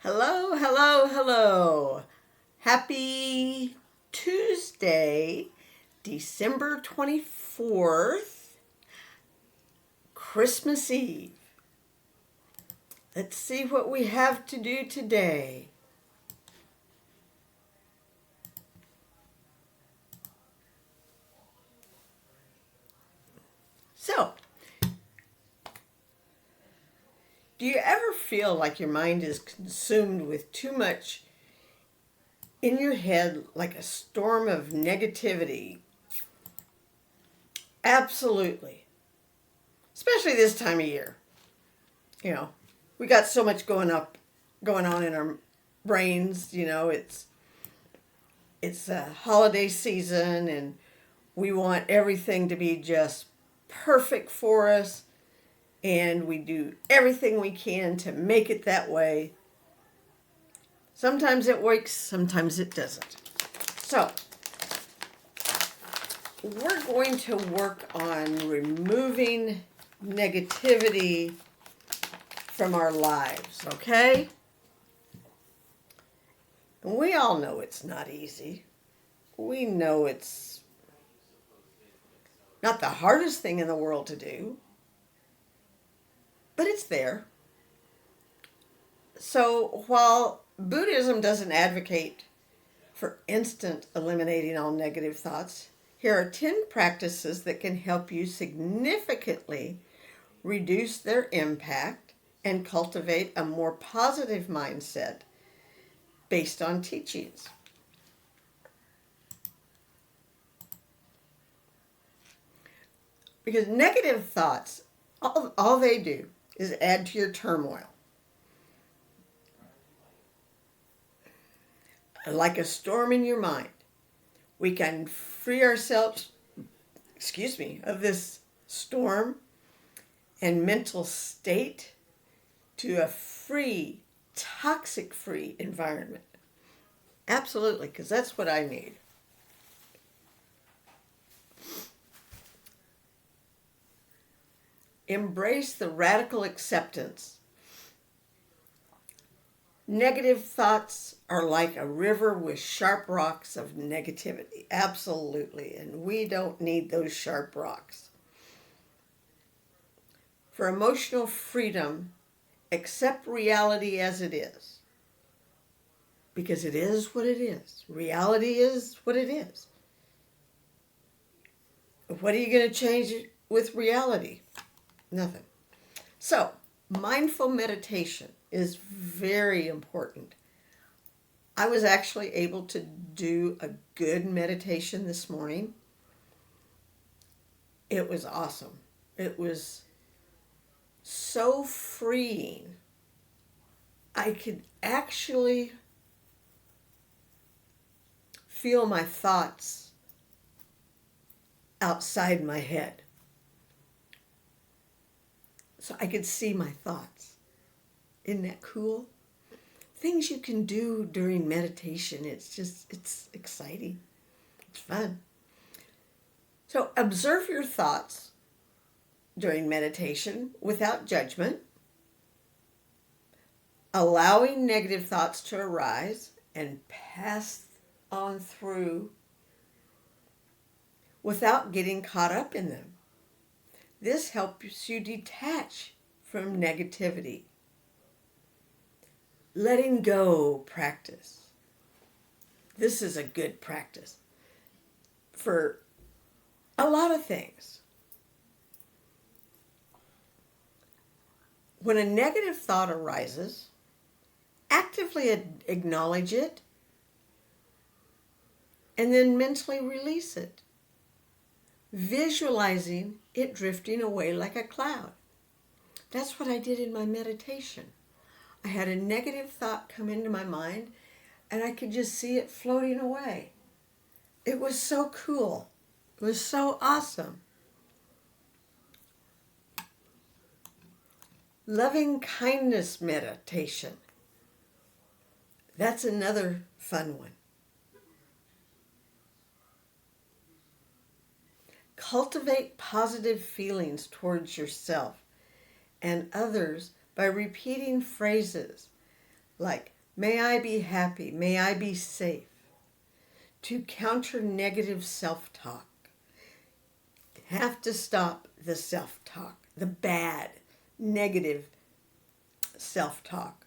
Hello, hello, hello. Happy Tuesday, December 24th, Christmas Eve. Let's see what we have to do today. So, do you ever feel like your mind is consumed with too much in your head, like a storm of negativity? Absolutely. Especially this time of year. You know, we got so much going on in our brains. It's a holiday season, and we want everything to be just perfect for us, and we do everything we can to make it that way. Sometimes it works, sometimes it doesn't. So, we're going to work on removing negativity from our lives, okay? And we all know it's not easy. We know it's not the hardest thing in the world to do, but it's there. So while Buddhism doesn't advocate for instant eliminating all negative thoughts, here are 10 practices that can help you significantly reduce their impact and cultivate a more positive mindset based on teachings. Because negative thoughts, all they do is add to your turmoil. Like a storm in your mind, we can free ourselves, of this storm and mental state to a free, toxic-free environment. Absolutely, because that's what I need. Embrace the radical acceptance. Negative thoughts are like a river with sharp rocks of negativity. Absolutely. And we don't need those sharp rocks. For emotional freedom, accept reality as it is. Because it is what it is. Reality is what it is. What are you going to change with reality? Nothing. So, mindful meditation is very important. I was actually able to do a good meditation this morning. It was awesome. It was so freeing. I could actually feel my thoughts outside my head. So I could see my thoughts. Isn't that cool? Things you can do during meditation. It's exciting. It's fun. So observe your thoughts during meditation without judgment, allowing negative thoughts to arise and pass on through without getting caught up in them. This helps you detach from negativity. Letting go practice. This is a good practice for a lot of things. When a negative thought arises, actively acknowledge it and then mentally release it, visualizing it drifting away like a cloud. That's what I did in my meditation. I had a negative thought come into my mind, and I could just see it floating away. It was so cool. It was so awesome. Loving kindness meditation. That's another fun one. Cultivate positive feelings towards yourself and others by repeating phrases like, may I be happy, may I be safe, to counter negative self-talk. Have to stop the self-talk, the bad, negative self-talk,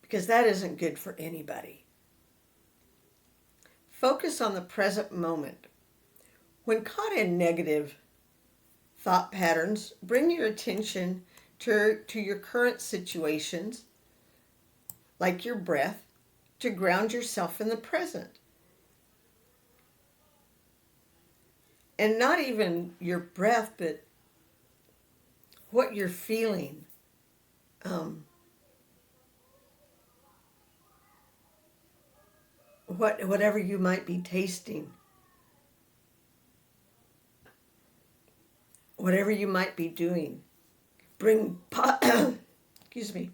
because that isn't good for anybody. Focus on the present moment. When caught in negative thought patterns, bring your attention to your current situations, like your breath, to ground yourself in the present. And not even your breath, but what you're feeling. Whatever you might be tasting. Whatever you might be doing. Excuse me.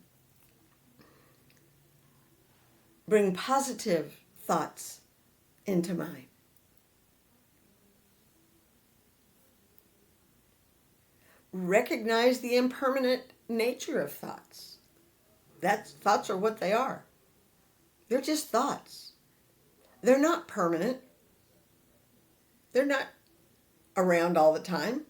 Bring positive thoughts into mind. Recognize the impermanent nature of thoughts. Thoughts are what they are. They're just thoughts. They're not permanent. They're not around all the time.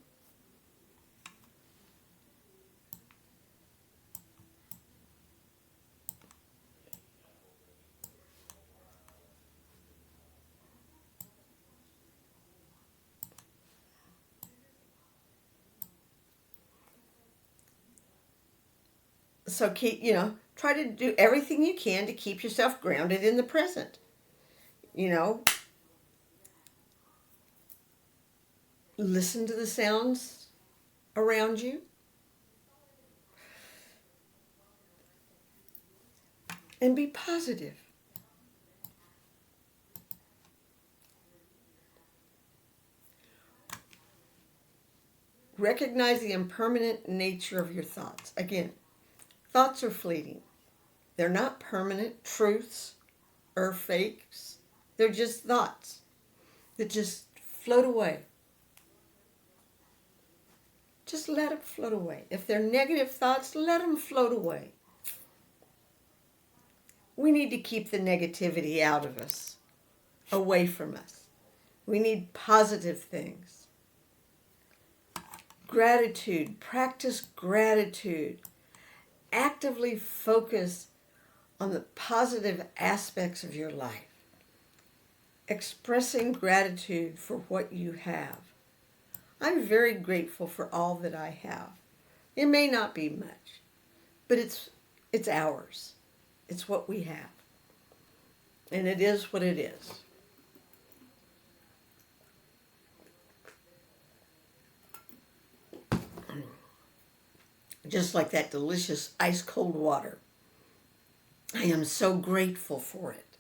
So try to do everything you can to keep yourself grounded in the present. Listen to the sounds around you. And be positive. Recognize the impermanent nature of your thoughts. Again, thoughts are fleeting. They're not permanent truths or fakes. They're just thoughts that just float away. Just let them float away. If they're negative thoughts, let them float away. We need to keep the negativity out of us, away from us. We need positive things. Gratitude. Practice gratitude. Actively focus on the positive aspects of your life. Expressing gratitude for what you have. I'm very grateful for all that I have. It may not be much, but it's ours. It's what we have. And it is what it is. Just like that delicious ice cold water. I am so grateful for it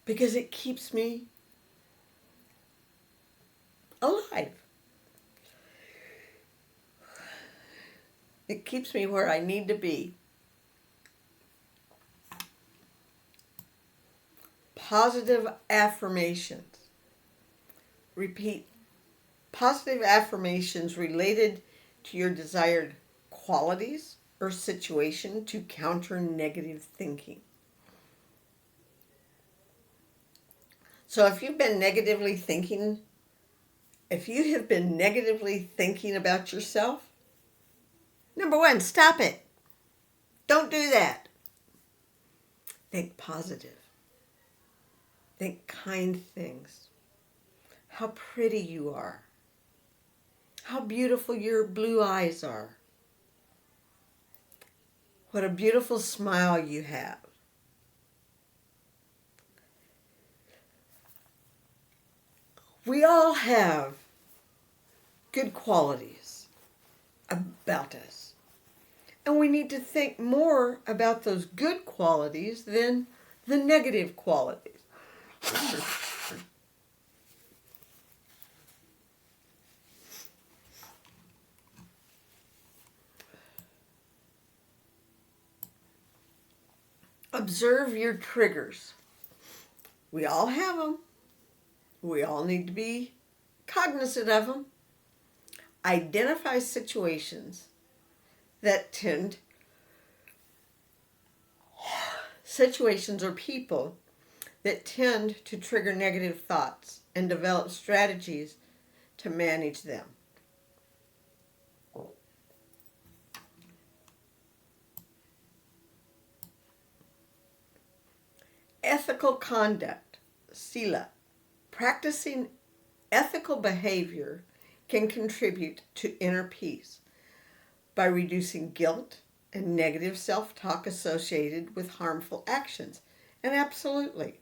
because it keeps me alive. It keeps me where I need to be. Positive affirmations. Repeat positive affirmations related to your desired qualities or situation to counter negative thinking. So if you have been negatively thinking about yourself, number one, stop it. Don't do that. Think positive. Think kind things. How pretty you are. How beautiful your blue eyes are. What a beautiful smile you have. We all have good qualities about us. And we need to think more about those good qualities than the negative qualities. Observe your triggers. We all have them. We all need to be cognizant of them. Identify situations that tend situations, or people that tend to trigger negative thoughts and develop strategies to manage them. Ethical conduct, sila. Practicing ethical behavior can contribute to inner peace by reducing guilt and negative self-talk associated with harmful actions. And absolutely,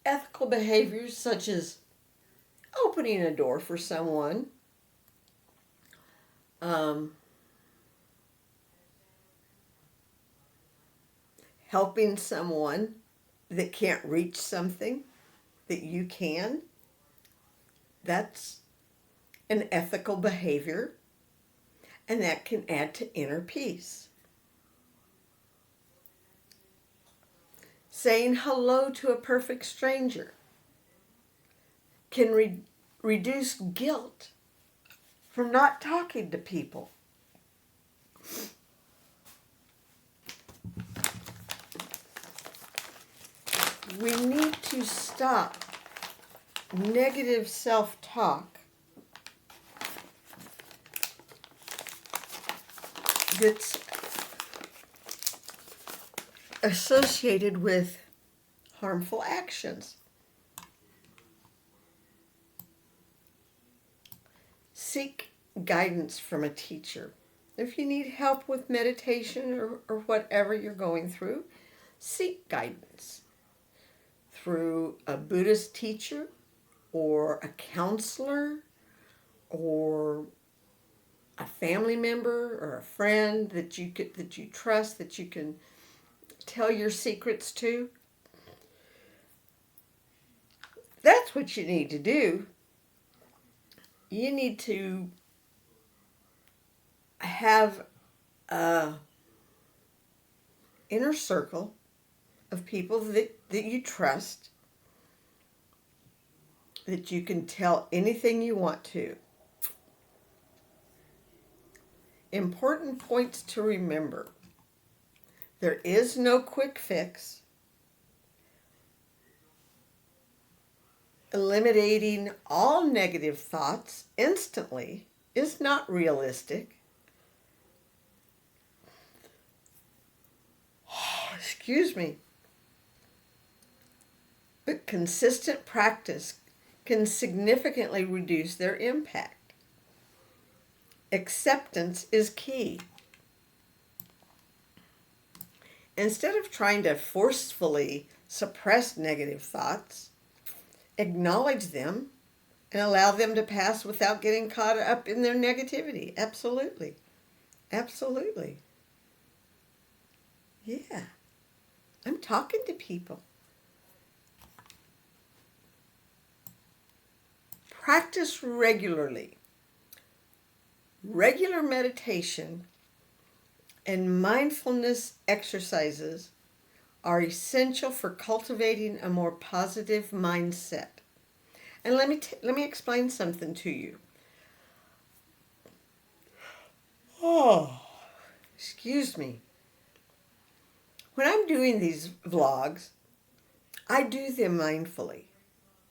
ethical behaviors such as opening a door for someone, helping someone that can't reach something that you can, that's an ethical behavior, and that can add to inner peace. Saying hello to a perfect stranger can reduce guilt from not talking to people. We need to stop negative self-talk that's associated with harmful actions. Seek guidance from a teacher. If you need help with meditation or whatever you're going through, seek guidance through a Buddhist teacher or a counselor or a family member or a friend that you trust, that you can tell your secrets to. That's what you need to do. You need to have a inner circle of people that you trust, that you can tell anything you want to. Important points to remember. There is no quick fix. Eliminating all negative thoughts instantly is not realistic. Excuse me. But consistent practice can significantly reduce their impact. Acceptance is key. Instead of trying to forcefully suppress negative thoughts, acknowledge them and allow them to pass without getting caught up in their negativity. Absolutely. Absolutely. Yeah. I'm talking to people. Practice regularly. Regular meditation and mindfulness exercises are essential for cultivating a more positive mindset. And let me explain something to you. Oh, excuse me. When I'm doing these vlogs, I do them mindfully.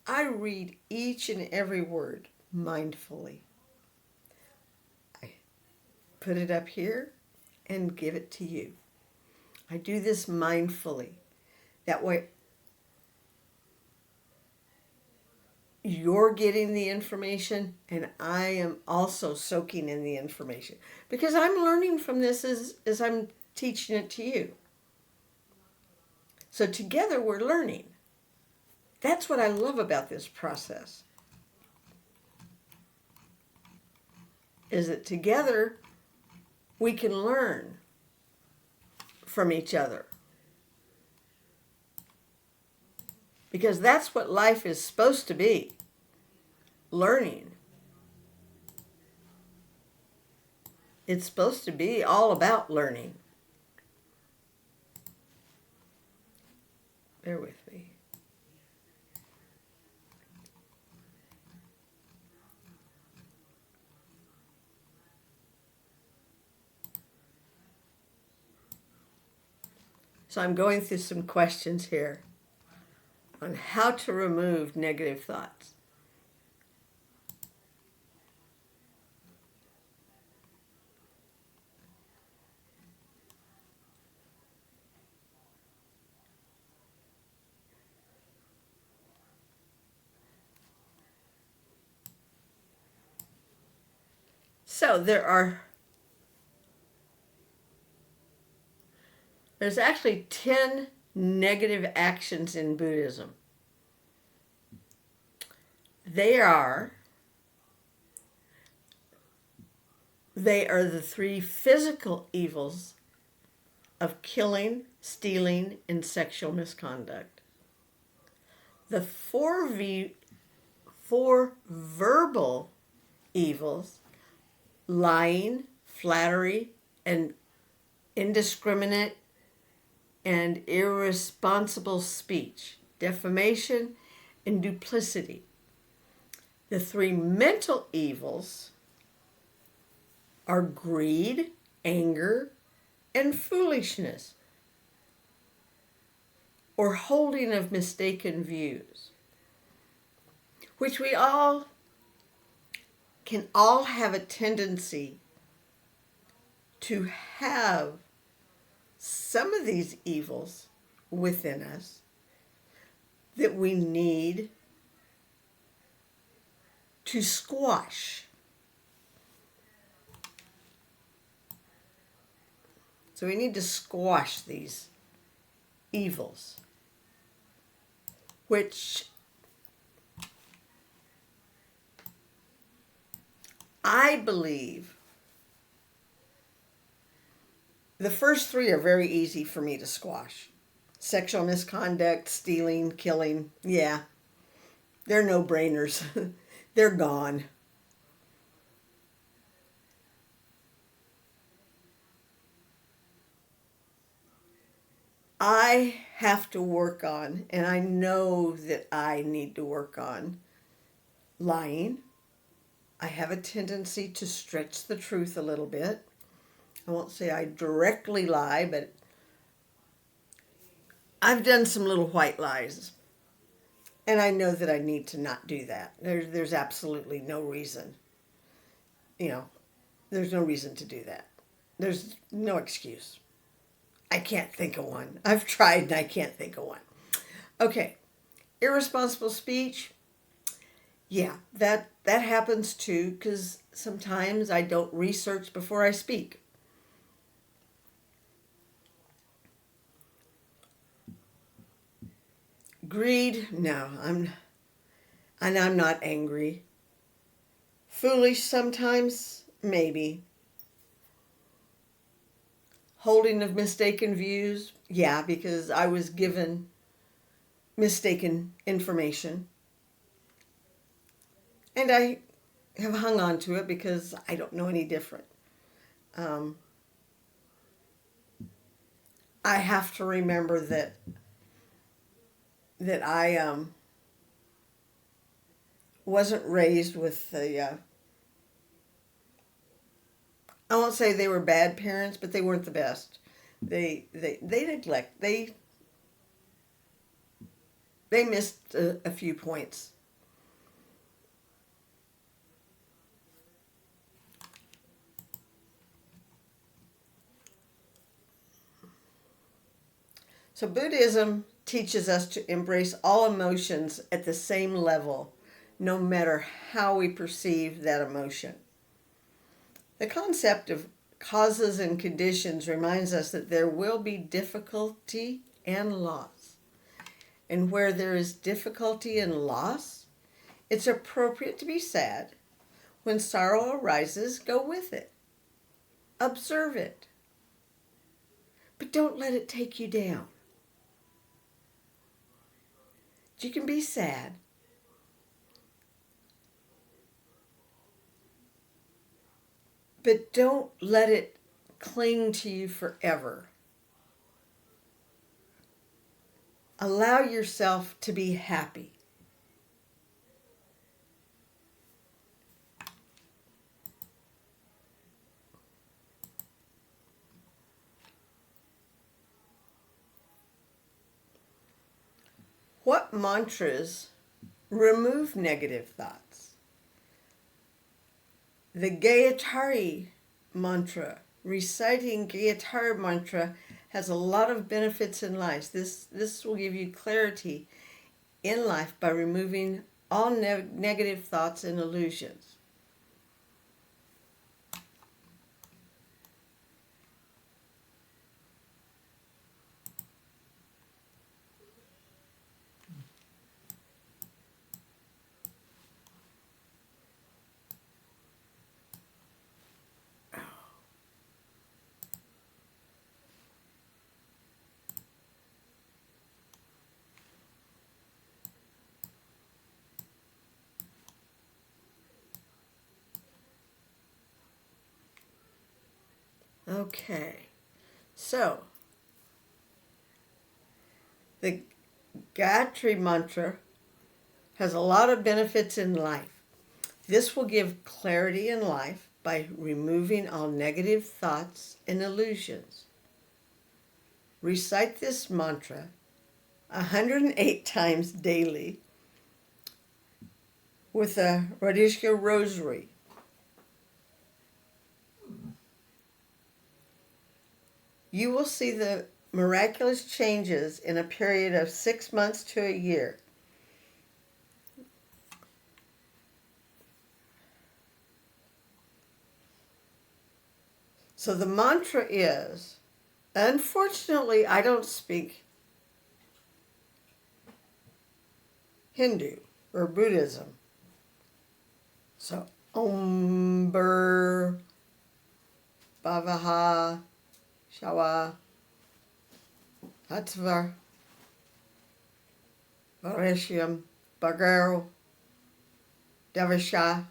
I read each and every word mindfully. I put it up here and give it to you. I do this mindfully. That way, you're getting the information and I am also soaking in the information. Because I'm learning from this as I'm teaching it to you. So together we're learning. That's what I love about this process. Is that together we can learn from each other. Because that's what life is supposed to be. Learning. It's supposed to be all about learning. Bear with me. So I'm going through some questions here on how to remove negative thoughts. So there's actually 10 negative actions in Buddhism. They are the three physical evils of killing, stealing, and sexual misconduct. The four verbal evils: lying, flattery, and indiscriminate and irresponsible speech, defamation, and duplicity. The three mental evils are greed, anger, and foolishness, or holding of mistaken views, which we can all have a tendency to have some of these evils within us that we need to squash. So we need to squash these evils, which I believe the first three are very easy for me to squash. Sexual misconduct, stealing, killing, yeah, they're no-brainers. They're gone. I have to work on, and I know that I need to work on, lying. I have a tendency to stretch the truth a little bit. I won't say I directly lie, but I've done some little white lies. And I know that I need to not do that. There's absolutely no reason. There's no reason to do that. There's no excuse. I can't think of one. I've tried and I can't think of one. Okay, irresponsible speech. Yeah, that happens too, because sometimes I don't research before I speak. Greed, no, I'm not angry. Foolish sometimes, maybe. Holding of mistaken views, yeah, because I was given mistaken information. And I have hung on to it because I don't know any different. I have to remember that I wasn't raised with I won't say they were bad parents, but they weren't the best. They neglect. They missed a few points. So Buddhism teaches us to embrace all emotions at the same level, no matter how we perceive that emotion. The concept of causes and conditions reminds us that there will be difficulty and loss. And where there is difficulty and loss, it's appropriate to be sad. When sorrow arises, go with it. Observe it. But don't let it take you down. You can be sad, but don't let it cling to you forever. Allow yourself to be happy. What mantras remove negative thoughts? The Gayatri mantra. Reciting Gayatri mantra has a lot of benefits in life. This will give you clarity in life by removing all negative thoughts and illusions. Okay, so the Gayatri mantra has a lot of benefits in life. This will give clarity in life by removing all negative thoughts and illusions. Recite this mantra 108 times daily with a Radhika rosary. You will see the miraculous changes in a period of 6 months to a year. So the mantra is, unfortunately, I don't speak Hindu or Buddhism. So, Om Bur Bhavaha Shawa Hatvar Vareshyam Bhagaro Devasha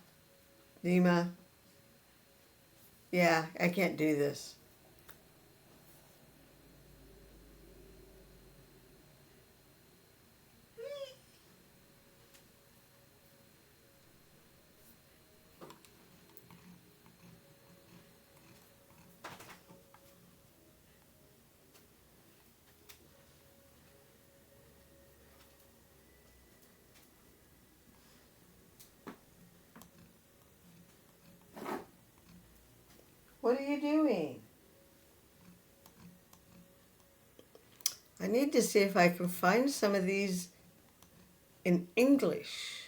Nima. Yeah, I can't do this. What are you doing? I need to see if I can find some of these in English.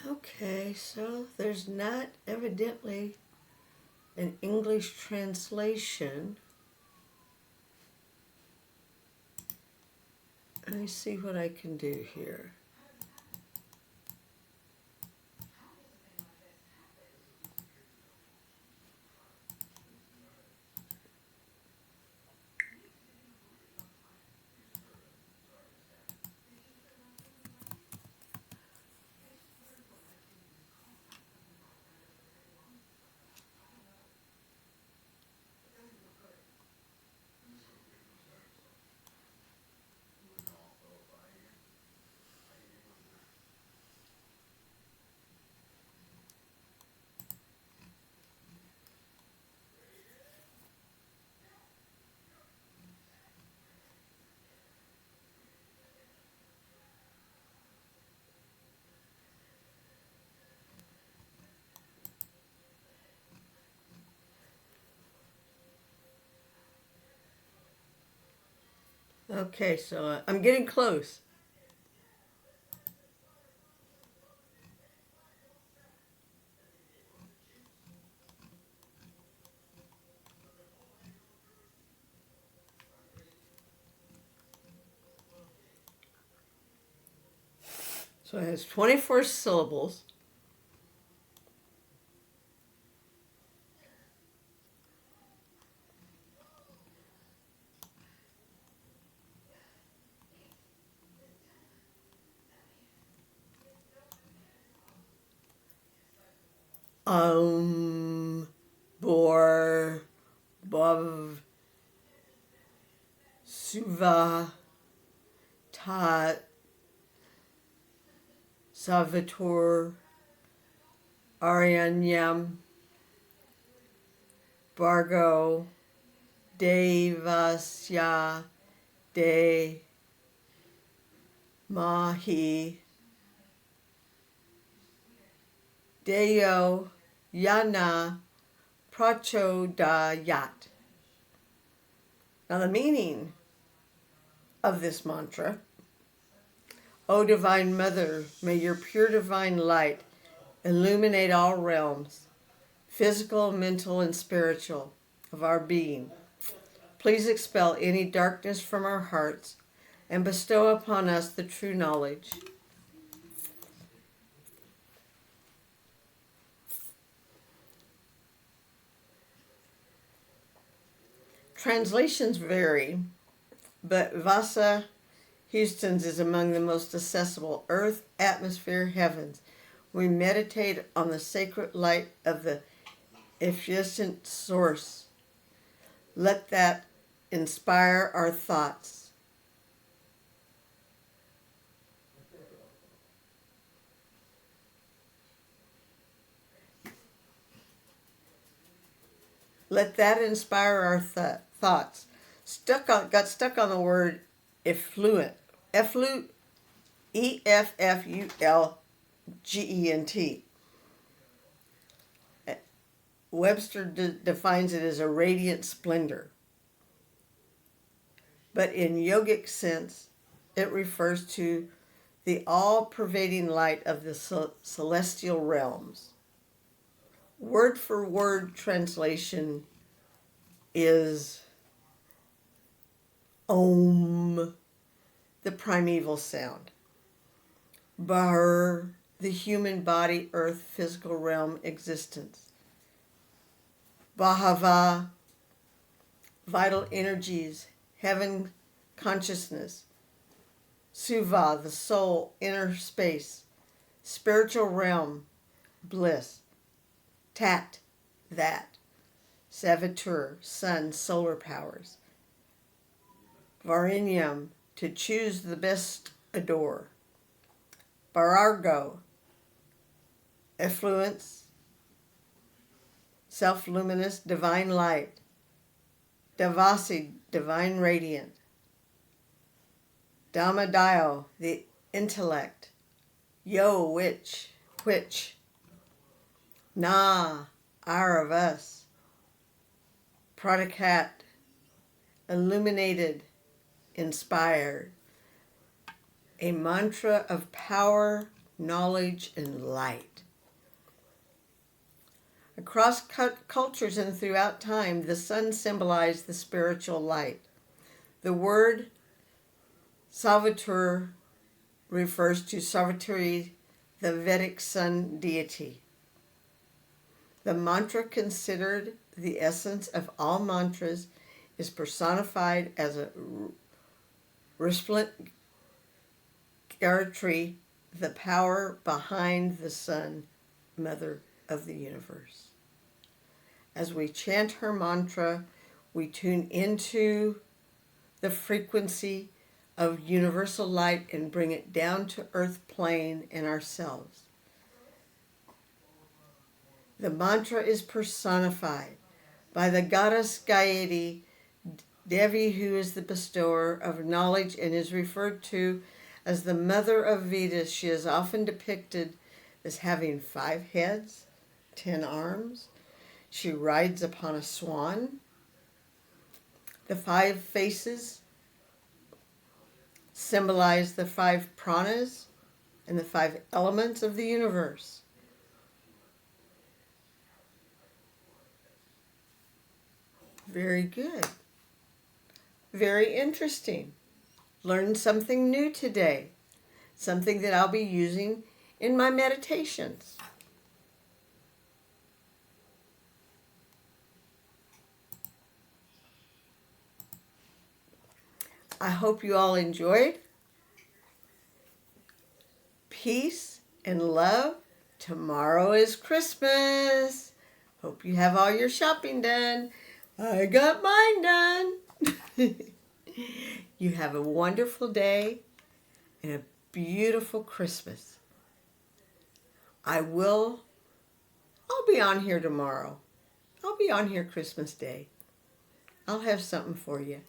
Okay, so there's not evidently an English translation. Let me see what I can do here. Okay, so I'm getting close. So it has 24 syllables. Bor, Bov, Suva, Tat, Savitur, Aryanyam, Bargo, Devasya, De, Mahi, Deo, Yana, Prachodayat. Now the meaning of this mantra: O Divine Mother, may your pure divine light illuminate all realms, physical, mental, and spiritual, of our being. Please expel any darkness from our hearts and bestow upon us the true knowledge. Translations vary, but Vasa Houston's is among the most accessible. Earth, atmosphere, heavens. We meditate on the sacred light of the efficient source. Let that inspire our thoughts. Let that inspire our thoughts. Got stuck on the word effluent. Effluent, Effulgent. Webster defines it as a radiant splendor. But in yogic sense, it refers to the all-pervading light of the celestial realms. Word for word translation is Om, the primeval sound. Bahar, the human body, earth, physical realm, existence. Bhava, vital energies, heaven consciousness. Suva, the soul, inner space. Spiritual realm, bliss. Tat, that. Savitur, sun, solar powers. Varinyam, to choose the best adore. Barargo, effluence, self-luminous, divine light. Davasi, divine radiant. Dhammadeo, the intellect. Yo, which. Na, our of us. Pratikat, illuminated, inspired. A mantra of power, knowledge, and light. Across cultures and throughout time, the sun symbolized the spiritual light. The word Savitur refers to Savitri, the Vedic sun deity. The mantra, considered the essence of all mantras, is personified as a resplendent Gayatri, the power behind the sun, mother of the universe. As we chant her mantra, we tune into the frequency of universal light and bring it down to earth plane in ourselves. The mantra is personified by the goddess Gayatri, Devi, who is the bestower of knowledge and is referred to as the mother of Vedas. She is often depicted as having 5 heads, 10 arms. She rides upon a swan. The 5 faces symbolize the 5 pranas and the 5 elements of the universe. Very good. Very interesting. Learned something new today. Something that I'll be using in my meditations. I hope you all enjoyed. Peace and love. Tomorrow is Christmas. Hope you have all your shopping done. I got mine done. You have a wonderful day and a beautiful Christmas. I'll be on here tomorrow. I'll be on here Christmas Day. I'll have something for you.